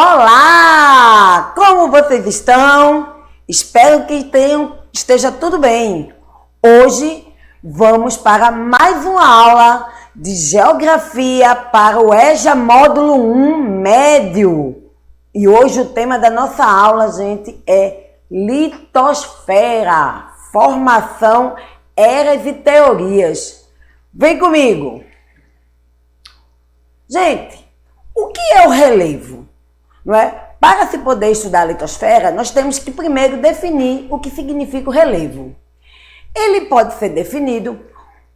Olá! Como vocês estão? Espero que esteja tudo bem. Hoje vamos para mais uma aula de Geografia para o EJA Módulo 1 Médio. E hoje o tema da nossa aula, gente, é litosfera, formação, eras e teorias. Vem comigo! Gente, o que é o relevo? Não é? Para se poder estudar a litosfera, nós temos que primeiro definir o que significa o relevo. Ele pode ser definido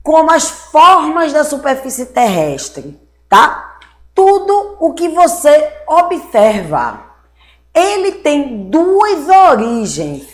como as formas da superfície terrestre, tá? Tudo o que você observa. Ele tem duas origens.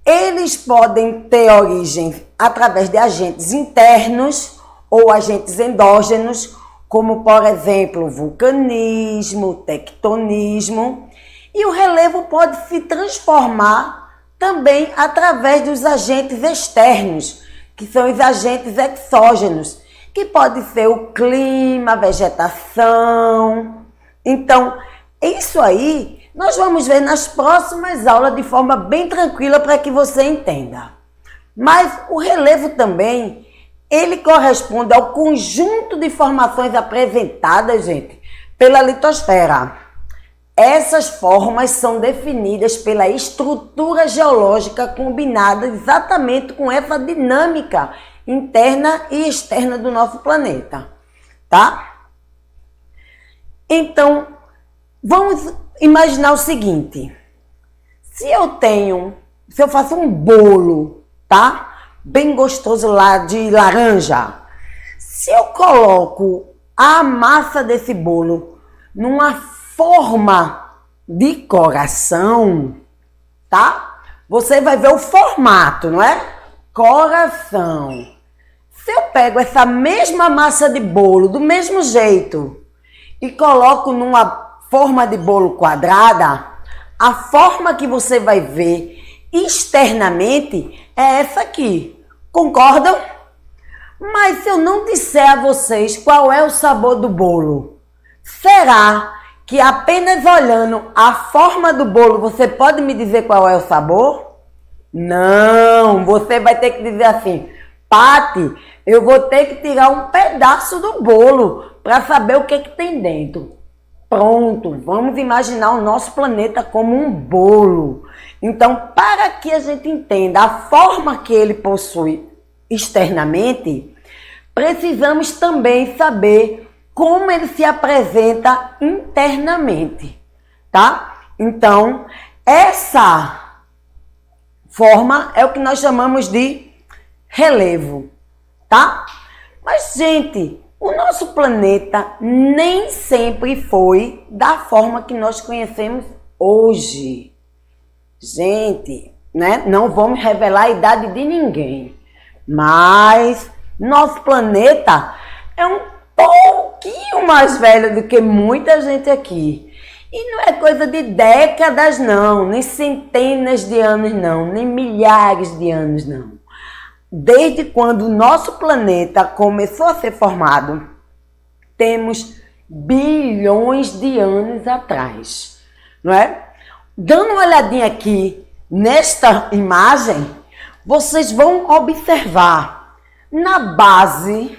Eles podem ter origens através de agentes internos ou agentes endógenos, como, por exemplo, vulcanismo, tectonismo. E o relevo pode se transformar também através dos agentes externos, que são os agentes exógenos, que pode ser o clima, a vegetação. Então, isso aí nós vamos ver nas próximas aulas de forma bem tranquila para que você entenda. Mas o relevo também, ele corresponde ao conjunto de formações apresentadas, gente, pela litosfera. Essas formas são definidas pela estrutura geológica combinada exatamente com essa dinâmica interna e externa do nosso planeta, tá? Então, vamos imaginar o seguinte. Se eu faço um bolo, tá? Bem gostoso lá de laranja. Se eu coloco a massa desse bolo numa forma de coração, tá? Você vai ver o formato, não é? Coração. Se eu pego essa mesma massa de bolo do mesmo jeito e coloco numa forma de bolo quadrada, a forma que você vai ver externamente é essa aqui. Concordam? Mas se eu não disser a vocês qual é o sabor do bolo, será que apenas olhando a forma do bolo você pode me dizer qual é o sabor? Não, você vai ter que dizer assim: Pati, eu vou ter que tirar um pedaço do bolo para saber o que tem dentro. Pronto, vamos imaginar o nosso planeta como um bolo. Então, para que a gente entenda a forma que ele possui externamente, precisamos também saber como ele se apresenta internamente, tá? Então, essa forma é o que nós chamamos de relevo, tá? Mas, gente, o nosso planeta nem sempre foi da forma que nós conhecemos hoje. Gente, né? Não vamos revelar a idade de ninguém, mas nosso planeta é um pouquinho mais velho do que muita gente aqui. E não é coisa de décadas, não, nem centenas de anos, não, nem milhares de anos, não. Desde quando o nosso planeta começou a ser formado, temos bilhões de anos atrás, não é? Dando uma olhadinha aqui nesta imagem, vocês vão observar na base,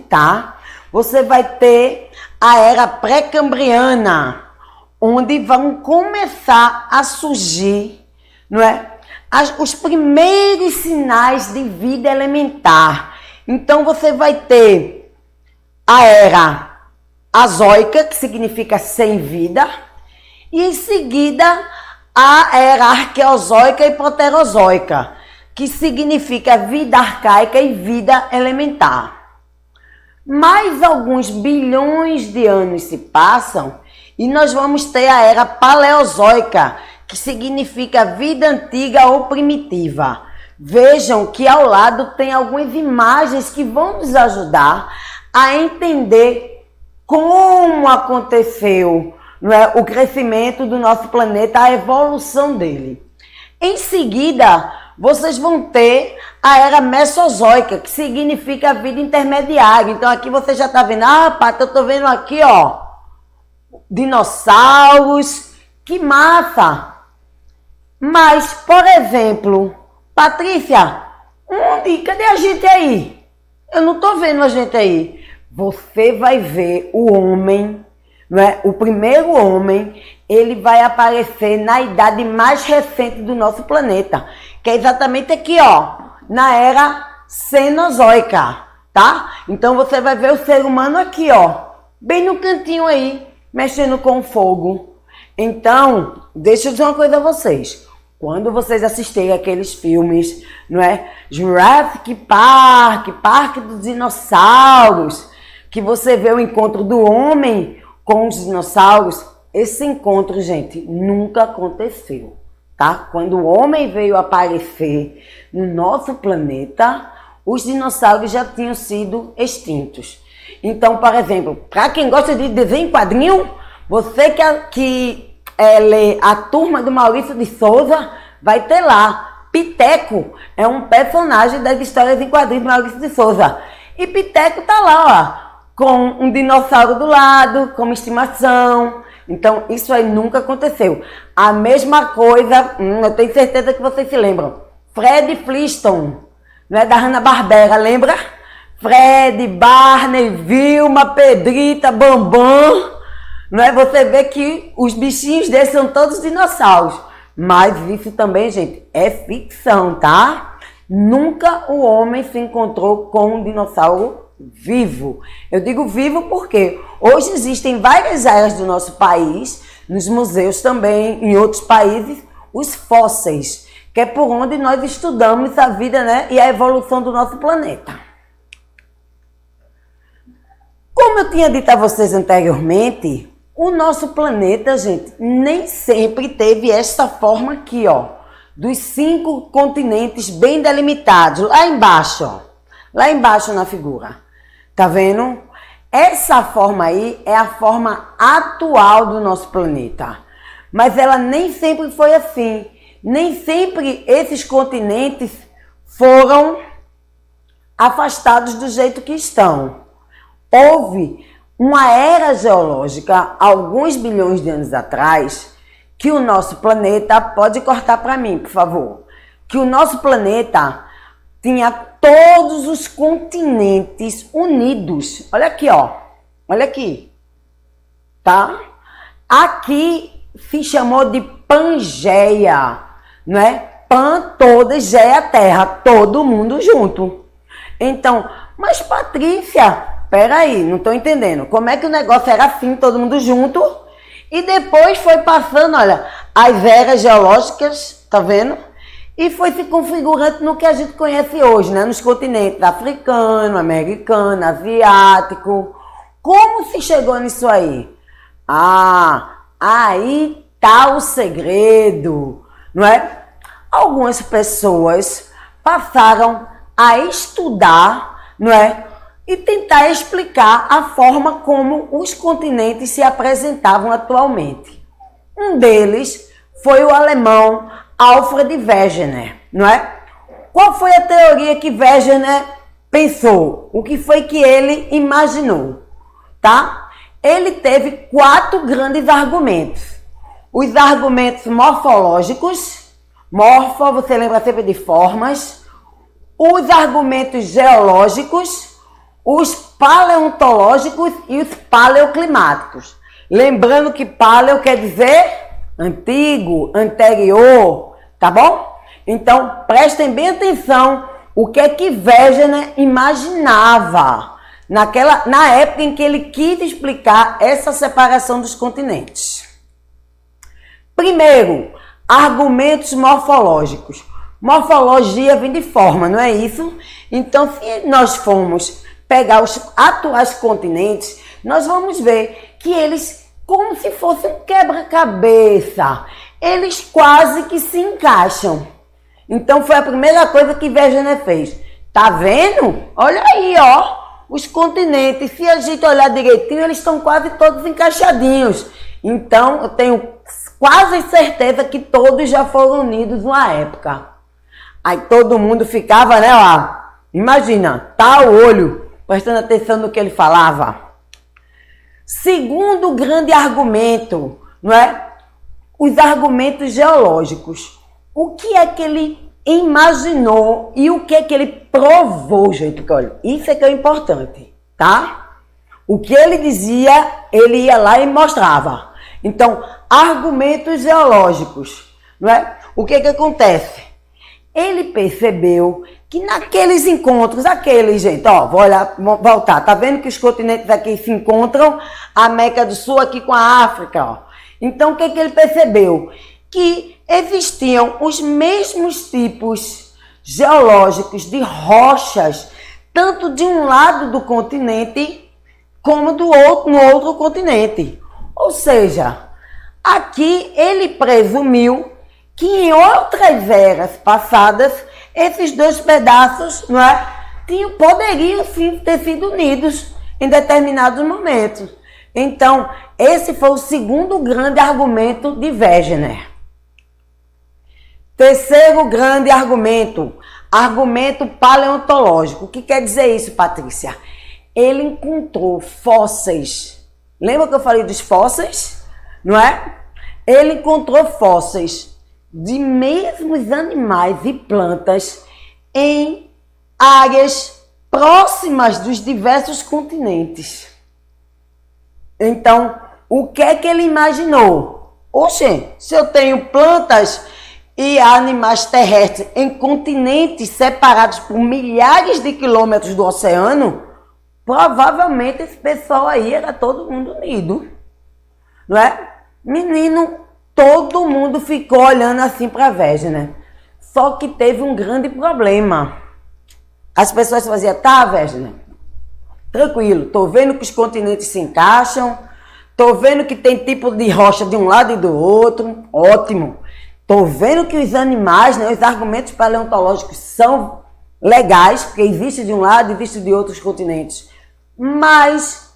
tá? Você vai ter a era pré-cambriana, onde vão começar a surgir, não é? Os primeiros sinais de vida elementar. Então você vai ter a era azoica, que significa sem vida, e em seguida a era arqueozoica e proterozoica, que significa vida arcaica e vida elementar. Mais alguns bilhões de anos se passam e nós vamos ter a era paleozoica, que significa vida antiga ou primitiva. Vejam que ao lado tem algumas imagens que vão nos ajudar a entender como aconteceu, não é, o crescimento do nosso planeta, a evolução dele. Em seguida, vocês vão ter a era mesozoica, que significa a vida intermediária. Então aqui você já está vendo, Paty, eu estou vendo aqui, ó, dinossauros, que massa! Mas, por exemplo, Patrícia, cadê a gente aí? Eu não tô vendo a gente aí. Você vai ver o homem, não é? O primeiro homem, ele vai aparecer na idade mais recente do nosso planeta, que é exatamente aqui, ó, na era Cenozoica, tá? Então você vai ver o ser humano aqui, ó, bem no cantinho aí, mexendo com fogo. Então, deixa eu dizer uma coisa a vocês. Quando vocês assistirem aqueles filmes, não é? Jurassic Park, Parque dos Dinossauros, que você vê o encontro do homem com os dinossauros, esse encontro, gente, nunca aconteceu, tá? Quando o homem veio aparecer no nosso planeta, os dinossauros já tinham sido extintos. Então, por exemplo, para quem gosta de desenho em quadrinho, você que lê A Turma do Maurício de Souza, vai ter lá. Piteco é um personagem das histórias em quadrinhos do Maurício de Souza. E Piteco tá lá, ó, com um dinossauro do lado, como estimação. Então, isso aí nunca aconteceu. A mesma coisa, eu tenho certeza que vocês se lembram. Fred Flintstone, não é, da Hanna-Barbera, lembra? Fred, Barney, Vilma, Pedrita, Bambam. Não é? Você vê que os bichinhos desses são todos dinossauros. Mas isso também, gente, é ficção, tá? Nunca o homem se encontrou com um dinossauro vivo. Eu digo vivo porque hoje existem várias áreas do nosso país, nos museus também, em outros países, os fósseis, que é por onde nós estudamos a vida, né, e a evolução do nosso planeta. Como eu tinha dito a vocês anteriormente, o nosso planeta, gente, nem sempre teve essa forma aqui, ó, dos 5 continentes bem delimitados, lá embaixo, ó, lá embaixo na figura. Tá vendo? Essa forma aí é a forma atual do nosso planeta. Mas ela nem sempre foi assim. Nem sempre esses continentes foram afastados do jeito que estão. Houve uma era geológica, alguns bilhões de anos atrás, que o nosso planeta, pode cortar para mim, por favor, que o nosso planeta tinha todos os continentes unidos. Olha aqui, ó. Olha aqui. Tá? Aqui se chamou de Pangeia, não é? Pan, toda, Geia, terra, todo mundo junto. Então, mas Patrícia, peraí, não tô entendendo. Como é que o negócio era assim, todo mundo junto? E depois foi passando, olha, as eras geológicas, tá vendo? E foi se configurando no que a gente conhece hoje, né? Nos continentes africano, americano, asiático. Como se chegou nisso aí? Ah, aí tá o segredo, não é? Algumas pessoas passaram a estudar, não é? E tentar explicar a forma como os continentes se apresentavam atualmente. Um deles foi o alemão Alfred Wegener, não é? Qual foi a teoria que Wegener pensou? O que foi que ele imaginou, tá? Ele teve 4 grandes argumentos. Os argumentos morfológicos, morfo, você lembra sempre de formas. Os argumentos geológicos, os paleontológicos e os paleoclimáticos. Lembrando que paleo quer dizer antigo, anterior, tá bom? Então, prestem bem atenção o que é que Wegener imaginava na época em que ele quis explicar essa separação dos continentes. Primeiro, argumentos morfológicos. Morfologia vem de forma, não é isso? Então, se nós formos pegar os atuais continentes, nós vamos ver que eles, como se fosse um quebra-cabeça, eles quase que se encaixam. Então, foi a primeira coisa que Wegener fez. Tá vendo? Olha aí, ó, os continentes. Se a gente olhar direitinho, eles estão quase todos encaixadinhos. Então, eu tenho quase certeza que todos já foram unidos numa época. Aí todo mundo ficava, né, lá, imagina, tá o olho, prestando atenção no que ele falava. Segundo grande argumento, não é? Os argumentos geológicos. O que é que ele imaginou e o que é que ele provou, gente? Porque, olha, isso é que é importante, tá? O que ele dizia, ele ia lá e mostrava. Então, argumentos geológicos, não é? O que é que acontece? Ele percebeu que naqueles encontros, gente, ó, vou voltar, tá vendo que os continentes aqui se encontram, a América do Sul aqui com a África, ó. Então, o que é que ele percebeu? Que existiam os mesmos tipos geológicos de rochas, tanto de um lado do continente, como no outro continente. Ou seja, aqui ele presumiu que em outras eras passadas, esses dois pedaços, não é, poderiam sim ter sido unidos em determinados momentos. Então, esse foi o segundo grande argumento de Wegener. Terceiro grande argumento, argumento paleontológico. O que quer dizer isso, Patrícia? Ele encontrou fósseis. Lembra que eu falei dos fósseis? Não é? Ele encontrou fósseis de mesmos animais e plantas em áreas próximas dos diversos continentes. Então, o que é que ele imaginou? Oxe, se eu tenho plantas e animais terrestres em continentes separados por milhares de quilômetros do oceano, provavelmente esse pessoal aí era todo mundo unido. Não é? Menino, todo mundo ficou olhando assim para Wegener. Só que teve um grande problema. As pessoas faziam, tá, Wegener, tranquilo, tô vendo que os continentes se encaixam, tô vendo que tem tipo de rocha de um lado e do outro, ótimo. Tô vendo que os animais, né, os argumentos paleontológicos são legais, porque existe de um lado e existe de outros continentes. Mas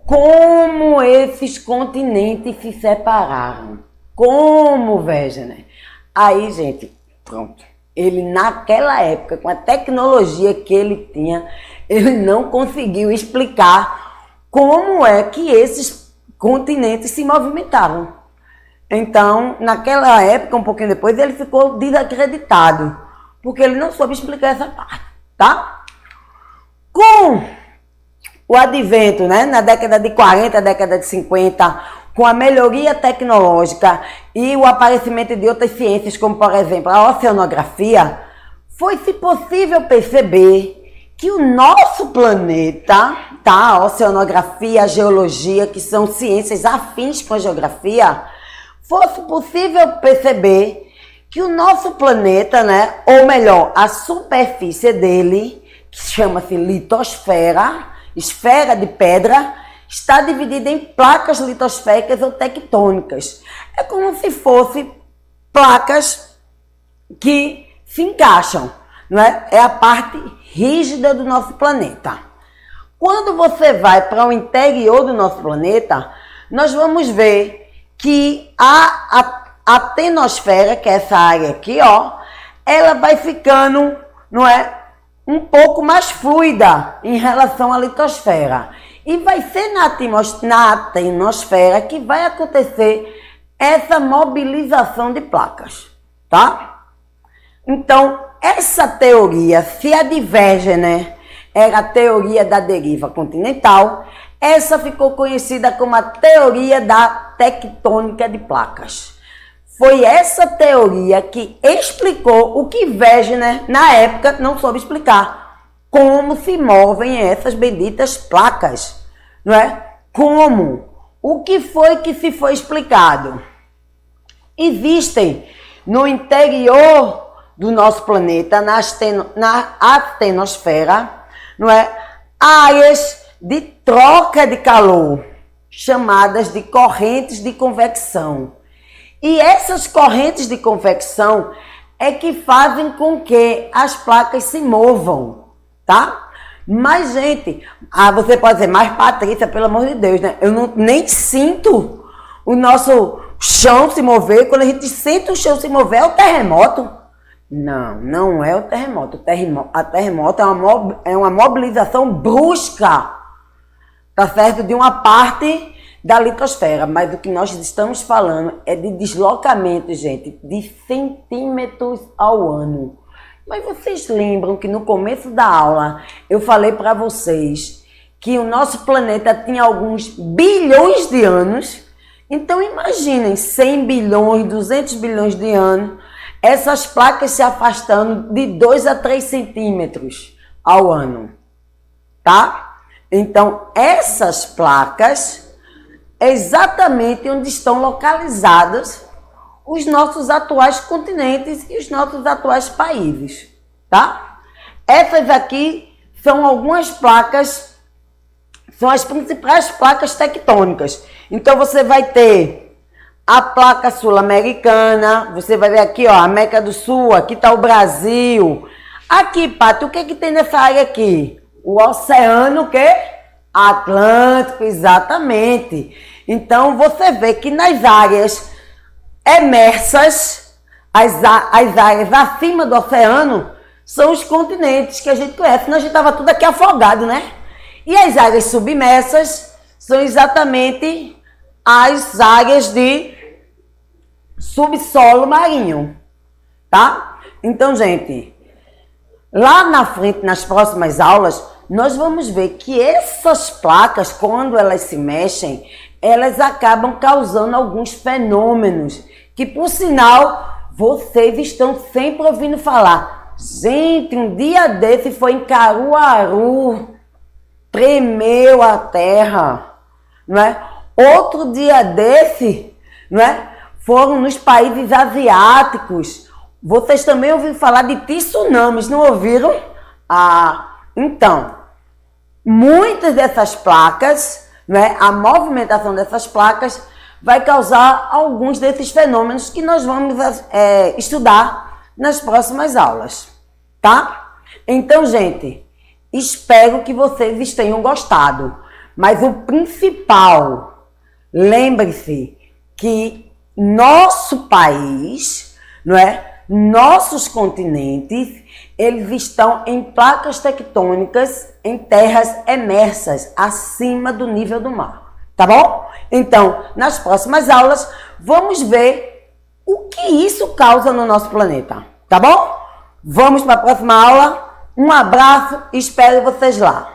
como esses continentes se separaram? Como, Wegener? Aí, gente, pronto. Ele, naquela época, com a tecnologia que ele tinha, ele não conseguiu explicar como é que esses continentes se movimentavam. Então, naquela época, um pouquinho depois, ele ficou desacreditado, porque ele não soube explicar essa parte, tá? Com o advento, né, na década de 40, década de 50, com a melhoria tecnológica e o aparecimento de outras ciências, como, por exemplo, a oceanografia, foi-se possível perceber que o nosso planeta, tá, a oceanografia, a geologia, que são ciências afins com a geografia, fosse possível perceber que o nosso planeta, né, ou melhor, a superfície dele, que chama-se litosfera, esfera de pedra, está dividida em placas litosféricas ou tectônicas. É como se fossem placas que se encaixam, não é? É a parte rígida do nosso planeta. Quando você vai para o interior do nosso planeta, nós vamos ver que a tenosfera, que é essa área aqui, ó, ela vai ficando, não é, um pouco mais fluida em relação à litosfera. E vai ser na tenosfera que vai acontecer essa mobilização de placas, tá? Então, essa teoria, se a de Wegener era a teoria da deriva continental, essa ficou conhecida como a teoria da tectônica de placas. Foi essa teoria que explicou o que Wegener, na época, não soube explicar. Como se movem essas benditas placas, não é? Como? O que foi que se foi explicado? Existem no interior do nosso planeta, na astenosfera, não é? Áreas de troca de calor, chamadas de correntes de convecção. E essas correntes de convecção é que fazem com que as placas se movam, tá? Mas, gente, você pode dizer, mas Patrícia, pelo amor de Deus, né? Eu nem sinto o nosso chão se mover. Quando a gente sente o chão se mover, é o terremoto. Não, não é o terremoto. A terremoto é uma mobilização brusca tá certo? De uma parte da litosfera, mas o que nós estamos falando é de deslocamento, gente, de centímetros ao ano. Mas vocês lembram que no começo da aula eu falei para vocês que o nosso planeta tinha alguns bilhões de anos? Então imaginem 100 bilhões, 200 bilhões de anos, essas placas se afastando de 2 a 3 centímetros ao ano, tá? Então essas placas é exatamente onde estão localizados os nossos atuais continentes e os nossos atuais países, tá? Essas aqui são algumas placas, são as principais placas tectônicas. Então você vai ter a placa sul-americana, você vai ver aqui, ó, a América do Sul, aqui está o Brasil. Aqui, Paty, o que tem nessa área aqui? O oceano, o quê? Atlântico, exatamente. Então, você vê que nas áreas emersas, as áreas acima do oceano, são os continentes que a gente conhece. Senão a gente estava tudo aqui afogado, né? E as áreas submersas são exatamente as áreas de subsolo marinho, tá? Então, gente, lá na frente, nas próximas aulas, nós vamos ver que essas placas, quando elas se mexem, elas acabam causando alguns fenômenos que, por sinal, vocês estão sempre ouvindo falar. Gente, um dia desse foi em Caruaru, tremeu a terra, não é? Outro dia desse, não é? Foram nos países asiáticos. Vocês também ouviram falar de tsunamis, não ouviram? Então, muitas dessas placas, né, a movimentação dessas placas vai causar alguns desses fenômenos que nós vamos estudar nas próximas aulas, tá? Então, gente, espero que vocês tenham gostado, mas o principal, lembre-se que nosso país, não é? Nossos continentes, eles estão em placas tectônicas em terras emersas, acima do nível do mar, tá bom? Então, nas próximas aulas, vamos ver o que isso causa no nosso planeta, tá bom? Vamos para a próxima aula. Um abraço e espero vocês lá.